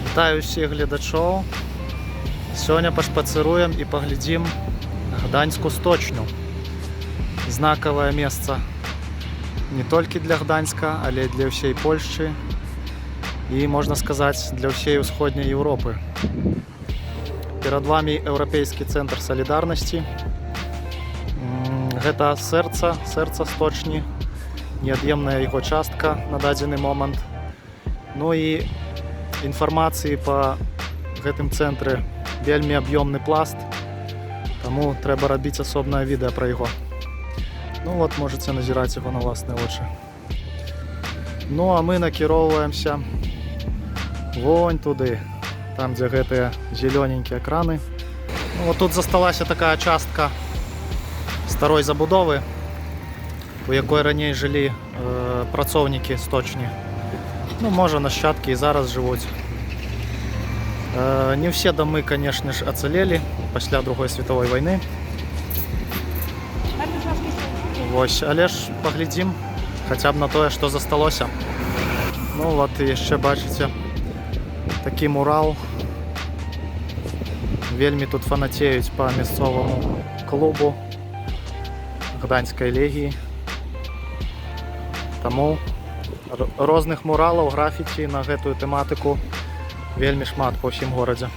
Вітаю всіх глядачоў. Сёння пашпацыруем і паглядзім Гданьскую сточню. Знакавае месца не толькі для Гданьска, але і для ўсей Польшчы і, можна сказаць, для ўсей усходняй Еўропы. Перад вами еўрапейскі цэнтр салідарнасці. Гэта сэрца сточні, неад'емная яго частка на дадзены момант. Ну і інфармацыі па гэтым цэнтры вельмі аб'ёмны пласт, таму трэба рабіць асобнае відэа пра яго. Ну вот, можаце назіраць яго на ўласныя вочы. Ну а мы накіроўваемся вон туды, там дзе гэтыя зелёненькія краны. Ну, вот тут засталася такая частка старой забудовы, у якой раней жылі працоўнікі сточні. Ну, можа, нашчадкі і зараз жывуць. Не ўсе дамы, канешне ж, ацалелі пасля Другой светавой вайны. Вось, але ж паглядзім хаця б на тое, што засталося. Ну, вот, і яшчэ бачыце такі мурал. Вельмі тут фанацеюць па мясцоваму клубу Гданьскай легіі. Таму розных муралаў, графіці на гэтую тэматыку вельмі шмат па ўсім горадзе.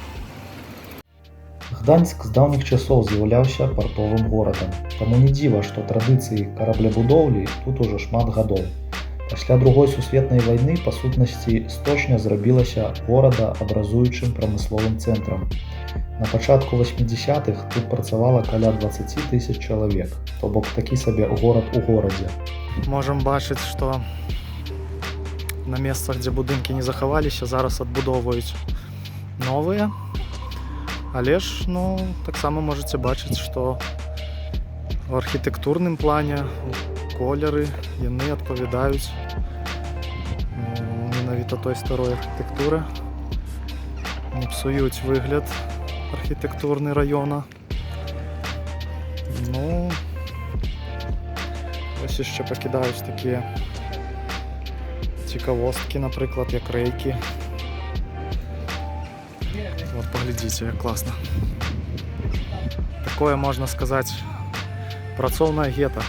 Гданьск з даўніх часоў з'яўляўся партовым горадам, таму не дзіва, што традыцыі караблебудоўлі тут ужо шмат гадоў. Пасля Другой сусветнай вайны, па сутнасці, сточня зрабілася горадаабразуючым прамысловым цэнтрам. На пачатку 80-х тут працавала каля 20 000 чалавек, то бок такі сабе горад у горадзе. Можам бачыць, што на месцах, дзе будынкі не захаваліся, зараз адбудоўваюць новыя. Але ж, ну, таксама можаце бачыць, што ў архітэктурным плане колеры яны адпавядаюць менавіта той старой архітэктуры. Не псуюць выгляд архітэктурны раёна. Ну, ось яшчэ пакідаюць такія цікавосткі, напрыклад, як рэйкі. Вот, паглядзіце, як класна. Такое, можна сказаць, працоўнае гета.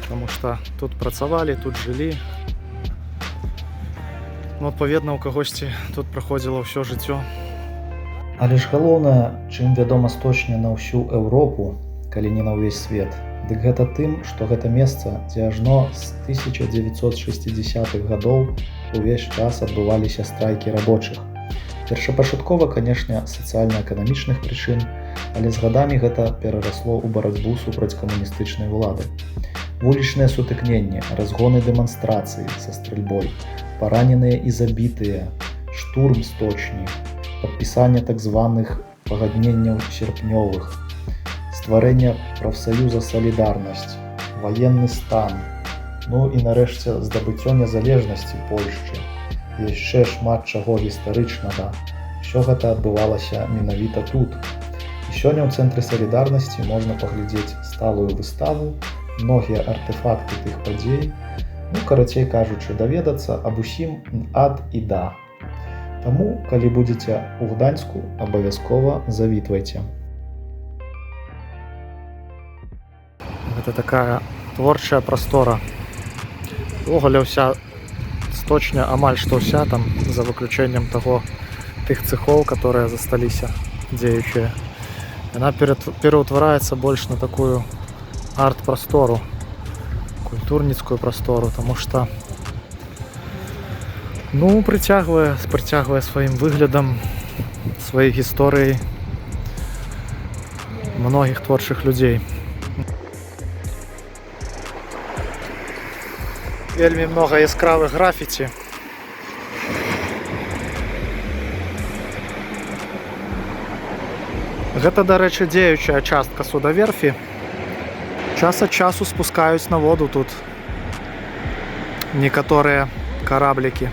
Таму што тут працавалі, тут жылі. Ну, адпаведна, у кагосьці тут праходзіла ўсё жыццё. Але ж галоўнае, чым вядома сточня на ўсю Еўропу, калі не на ўвесь свет, дык гэта тым, што гэта месца, дзе ажно з 1960-х гадоў увесь час адбываліся страйкі рабочых. Першапачаткова, канешне, сацыяльна-эканамічных прычын, але з гадамі гэта перарасло ў барацьбу супраць камуністычнай улады. Вулічныя сутыкненні, разгоны дэманстрацыі са стрэльбой, параненыя і забітыя, штурм сточні, падпісанне так званых пагадненняў серпнёвых, стварэнне прафсаюза «Салідарнасць», ваенны стан, ну і нарэшце здабыццё незалежнасці Польшчы, і яшчэ шмат чаго гістарычнага. Усё гэта адбывалася менавіта тут. І сёння ў цэнтры салідарнасці можна паглядзець сталую выставу, многія артэфакты тых падзей, ну, карацей кажучы, даведацца аб усім ад і да. Таму, калі будзеце ў Гданьску, абавязкова завітвайце. Гэта такая творчая прастора. Увогуле ўся сточня, амаль што ўся, там, за выключэннем тых цэхоў, которые засталіся дзеючыя. Яна пераўтвараецца больш на такую арт-прастору, культурніцкую прастору, таму што, ну, прыцягвае сваім выглядам, сваёй гісторыяй многіх творчых людзей. Вельмі многа яскравых графіці. Гэта, дарэчы, дзеючая частка судаверфі. Час ад часу спускаюць на воду тут некаторыя караблікі.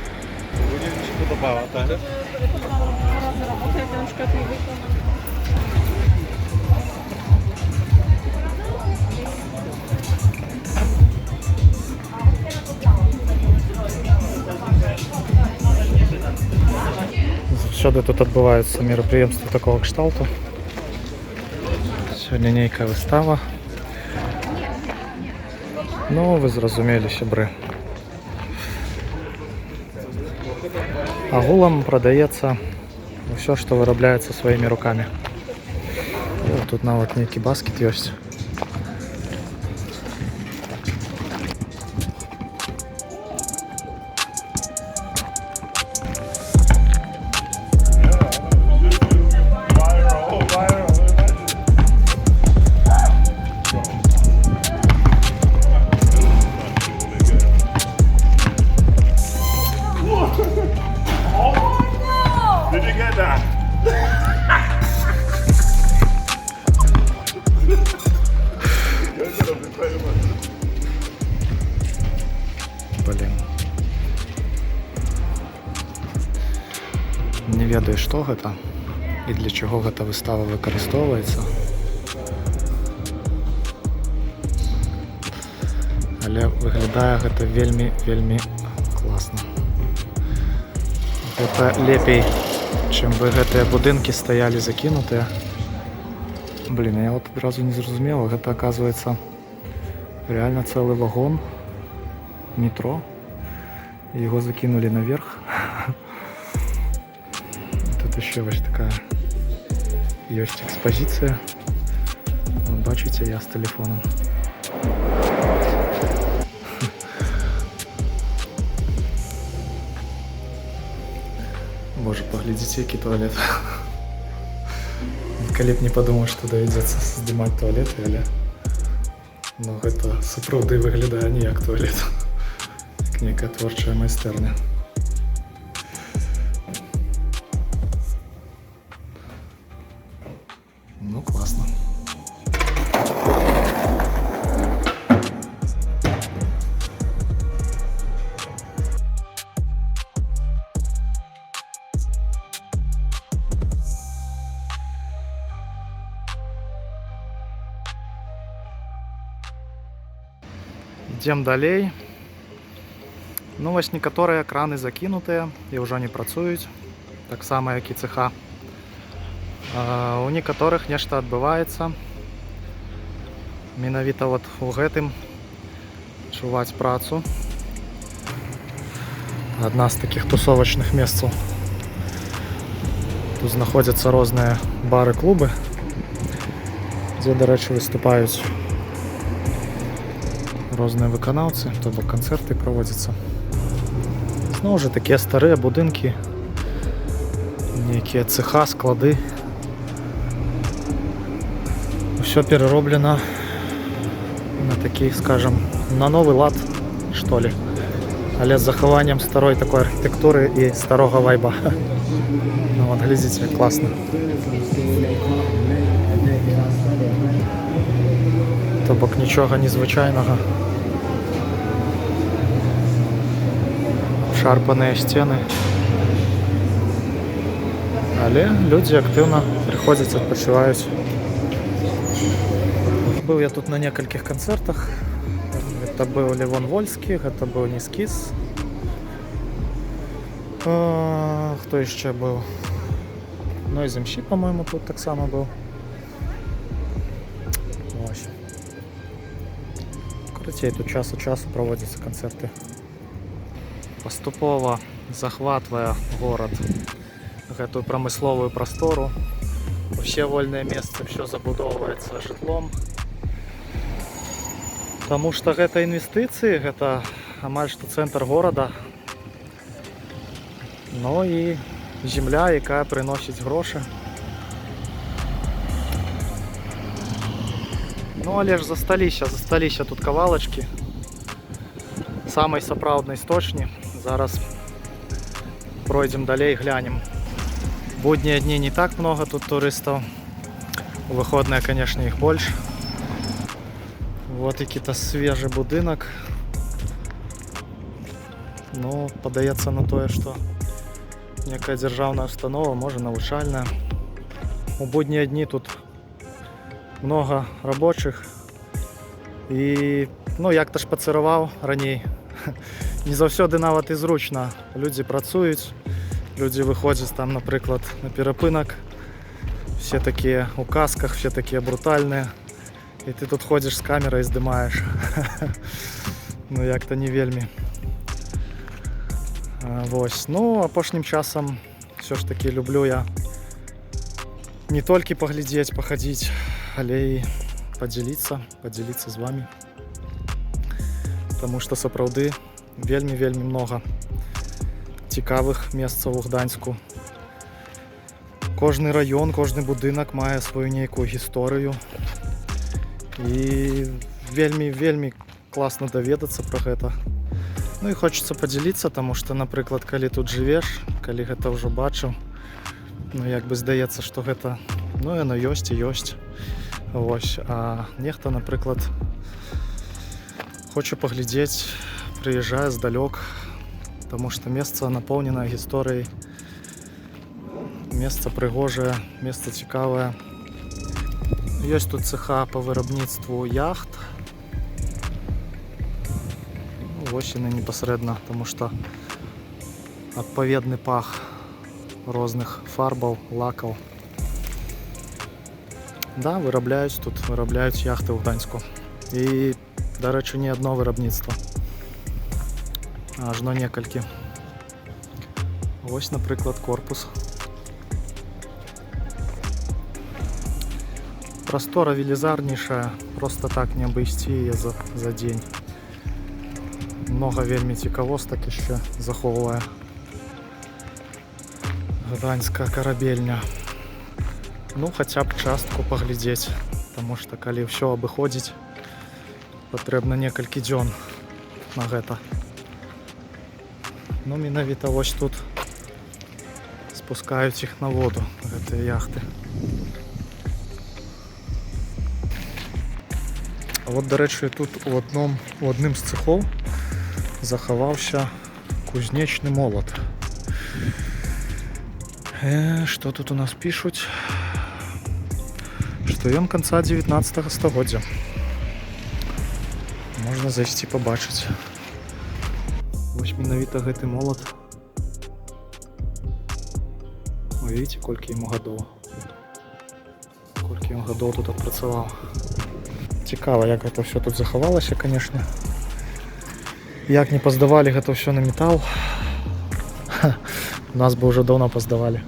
Заўсёды тут адбываюцца мерапрыемствы такого кшталту. Сёння нейкая выстава. Ну, вы зразумелі, сябры. Агулам прадаецца ўсё, што вырабляецца сваімі рукамі. О, тут нават нейкі баскет ёсць. Did you get that? Блін. Не ведаю, што гэта і для чаго гэта выстава выкарыстоўваецца. Але выглядае гэта вельмі класна. Гэта лепей, чым бы гэтыя будынкі стаялі закінутыя. Блін, я вот адразу не зразумела, гэта оказывается реально цэлы вагон метро. Его закинули наверх. Тут еще вот такая есть экспозиция. Вот, бачите, я с телефоном. Боже, поглядите, який туалет. Калі б не подумал, что доведется снимать туалет, але... Ну, гэта сапраўды выглядае не як туалет. Як некая творчая майстэрня. Ну, классно. Ідзем далей. Ну, вось некаторыя краны закінутыя і ўжо не працуюць. Таксама, як і цеха. У некаторых нешта адбываецца. Менавіта вот у гэтым чуваць працу. Адна з такіх тусовачных месцаў. Тут знаходзяцца розныя бары-клубы, дзе, дарэчы, выступаюць розныя выканаўцы, то бок канцэрты праводзяцца. Зноў жа такія старыя будынкі, нейкія цеха, склады. Усё перароблена на такі, скажам, на новы лад, што ли. Але з захаваннем старой такой архітэктуры і старога вайба. Ну вот, глядзіце, класна. То бок нічога незвычайнага. Шарпаныя сцены. Але людзі актыўна прыходзяць, адпачываюць. Быў я тут на некалькіх канцэртах. Гэта быў Левон Вольскі, гэта быў Нескіз. Хто яшчэ быў? Нойз МС, по-моему, тут таксама быў. Ось. Карацей, тут час у часу праводзяцца канцэрты. Паступова захватвае горад гэтую прамысловую прастору. Усе вольныя месцы, все забудоўваецца жытлом. Таму што гэта інвестыцыі, гэта амаль што цэнтр горада. Ну і земля, якая прыносіць грошы. Ну але ж засталіся тут кавалачкі самай сапраўднай сточні. Зараз пройдзем далей, глянем. Буднія дні не так много тут турыстаў. У выходныя, конечно, іх больш. Вот які-то свежы будынак. Ну, падаецца на тое, што некая дзяржаўная установа, можа навучальная. У буднія дні тут много рабочых. І, ну, як-то шпацыраваў раней. Не заўсёды нават і зручна. Людзі працуюць, Люди выходят там, например, на перепынок, все такие у касках, все такие брутальные, и ты тут ходишь с камерой и сдымаешь. Ну як-то не вельмі. Вось. Ну, апошнім часам все ж таки люблю я не толькі паглядзець, пахадзіць, але і падзяліцца з вами. Таму што сапраўды вельмі много цікавых месцаў у Гданьску. Кожны раён, кожны будынак мае сваю нейкую гісторыю. І вельмі класна даведацца пра гэта. Ну і хочацца падзяліцца, таму што, напрыклад, калі тут жывеш, калі гэта ўжо бачыў, ну як бы здаецца, што гэта, ну яно ёсць і ёсць. Вось, а нехта, напрыклад, хоча паглядзець, прыязджае здалёк, таму што месца напоўненае гісторыяй, месца прыгожае, месца цікавае. Ёсць тут цеха па вырабніцтву яхт. Вось яны непасрэдна, таму што адпаведны пах розных фарбаў, лакаў. Да, вырабляюць яхты ў Гданьску. І, дарэчы, не адно вырабніцтва, а ажно некалькі. Вось, напрыклад, корпус. Прастора велізарнейшая, проста так не абысці яе за дзень. Много вельмі цікавостак яшчэ захоўвае Гданьская карабельня. Ну, хаця б частку паглядзець, таму што калі ўсё абыходзіць, патрэбна некалькі дзён на гэта. Ну, менавіта вось тут спускаюць іх на воду, гэтыя яхты. А вот, дарэчы, тут у адным з цэхоў захаваўся кузнечны молат. Што тут у нас пішуць? Што ён канца 19 стагоддзя. Можна зайсці пабачыць. Вось менавіта гэты молат. Вы видите, колькі яму гадоў. Колькі ён гадоў тут адпрацаваў. Цікава, як гэта ўсё тут захавалася, канешне. Як не паздавалі гэта ўсё на метал, нас бы ўжо даўно паздавалі.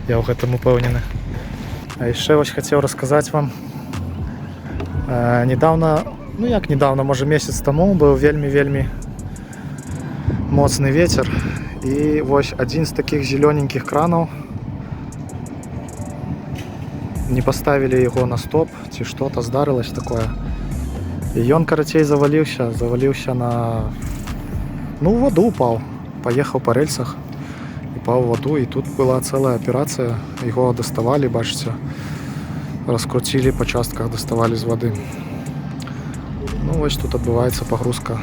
Я ў гэтым упэўнены. А яшчэ вось хацеў расказаць вам. Недавно, ну як недавно, можа месяц таму, быў вельмі моцны вецер. І вось адзін з такіх зелёненькіх кранаў, не паставілі яго на стоп, ці што-то здарылася такое. І ён, карацей, заваліўся на... Ну, у воду упаў. Паехаў па рэльсах, упаў у воду, і тут была цэлая аперацыя. Яго даставалі, бачыце, раскруцілі па частках, даставалі з вады. Ну, вось тут адбываецца пагрузка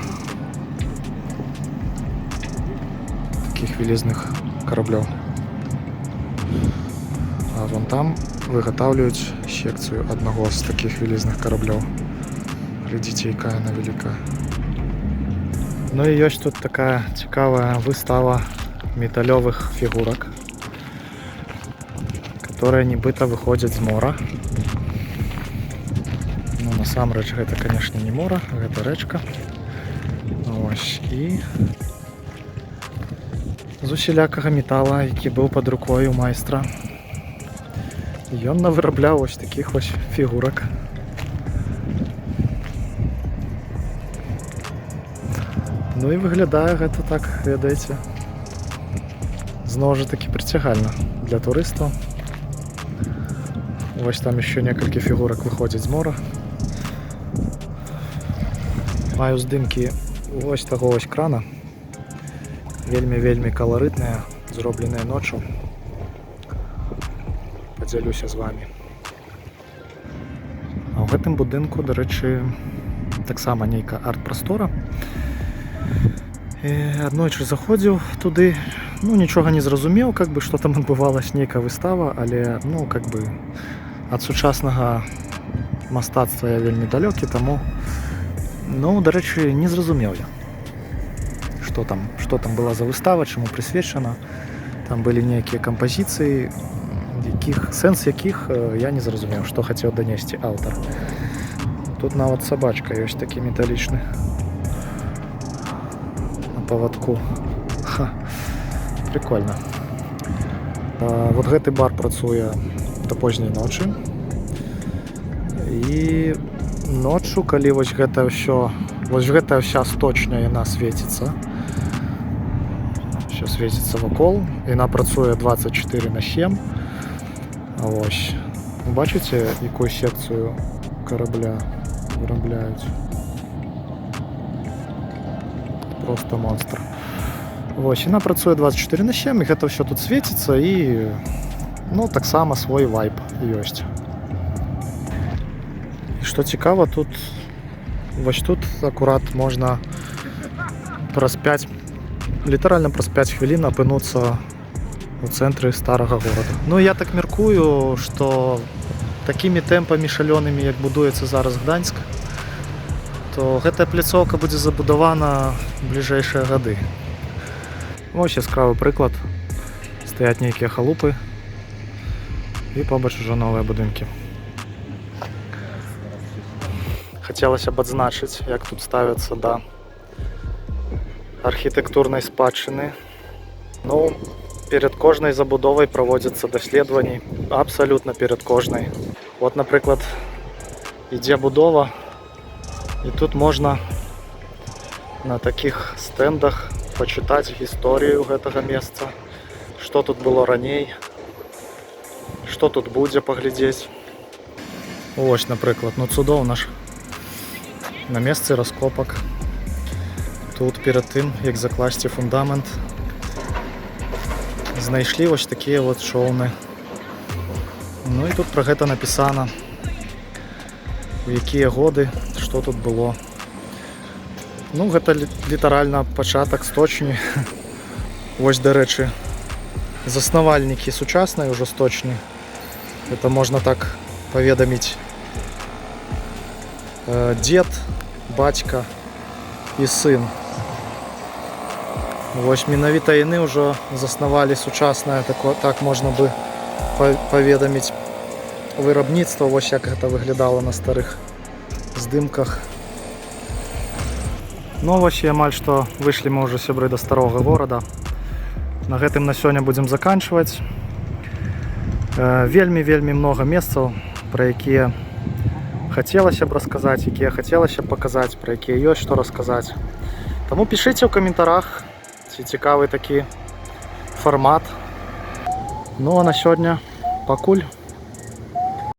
такіх вялізных караблёў. А вон там виготавлюють секцію одного з таких вялізних кораблів. Глядите, яка вона велика. Ну і є тут така цікава вистава металевих фігурок, которые нібито виходять з мора. Ну, насамрэч, гэта, конечно, не мора, гэта рэчка. Ось, і з усялякага метала, які быў пад рукой у майстра. Ён навырабляў ось таких ось фігурок. Ну і выглядае гэта так, ведаеце, зноў жа таки прыцягальна для турыстаў. Вось там еще некалькі фігурок выходзяць з мора. Маю здымкі вось таго ось крана. Вельмі каларытныя, зробленыя ноччу. Падзялюся з вами. А ў гэтым будынку, дарэчы, таксама нейка арт-прастора. Аднойчы заходзіў туды, ну нічога не зразумеў, как бы, што там адбывалася, нейкая выстава, але, ну, как бы, ад сучаснага мастацтва я вельмі далёкі, таму, ну, дарэчы, не зразумеў я, што там была за выстава, чаму прысвечана. Там былі нейкія кампазіцыі, сэнс якіх я не зразумеў, што хацеў данесці аўтар. Тут нават сабачка ёсць такі металічны на павадку. Прикольна. Вот гэты бар працуе да позняй ночы. І ноччу, калі вось гэта ўсё, вось гэтая ўся сточня, яна свеціцца. Усё свеціцца вакол. Яна працуе 24/7. Ось. Бачыце, якую секцыю карабля вырабляюць? Просто монстр. Вось, яна працуе 24/7, і гэта ўсё тут свеціцца, і ну, таксама свой вайб ёсць. І што цікава, тут вось тут акурат можна літаральна праз 5 хвілін апынуцца у цэнтры старага горада. Ну, я так мяркую, што такімі тэмпамі шалёнымі, як будуецца зараз Гданьск, то гэтая пляцоўка будзе забудавана ў бліжэйшыя гады. Вось яскравы прыклад. Стаяць нейкія халупы і побач ужо новыя будынкі. Хацелася б адзначыць, як тут ставяцца да архітэктурнай спадчыны. Ну, перед кожнай забудовай праводзяцца даследаванні, абсалютна перед кожнай. Вот, напрыклад, ідзе будова, і тут можна на такіх стэндах пачытаць гісторыю гэтага месца, што тут было раней, што тут будзе паглядзець. Вось, напрыклад, ну цудоўна ж. На месцы раскопак. Тут перад тым, як закласці фундамент, знайшлі вось такія вот шоўны. Ну і тут пра гэта напісана, у якія годы, што тут было. Ну, гэта літаральна пачатак сточні. Вось, дарэчы, заснавальнікі сучаснай ужо сточні. Это можна так паведаміць. Дзед, бацька і сын. Вось менавіта яны ўжо заснавалі сучаснае, так можна бы паведаміць, вырабніцтва. Вось як гэта выглядала на старых здымках. Ну вось і амаль што выйшлі мы ўжо, сябры, да старога горада. На гэтым на сёння будзем заканчваць. Вельмі многа месцаў, пра якія хацелася б расказаць, якія хацелася б паказаць, пра якія ёсць што расказаць. Таму пішыце ў каментарах, ці цікавы такі фармат. Ну а на сёння пакуль.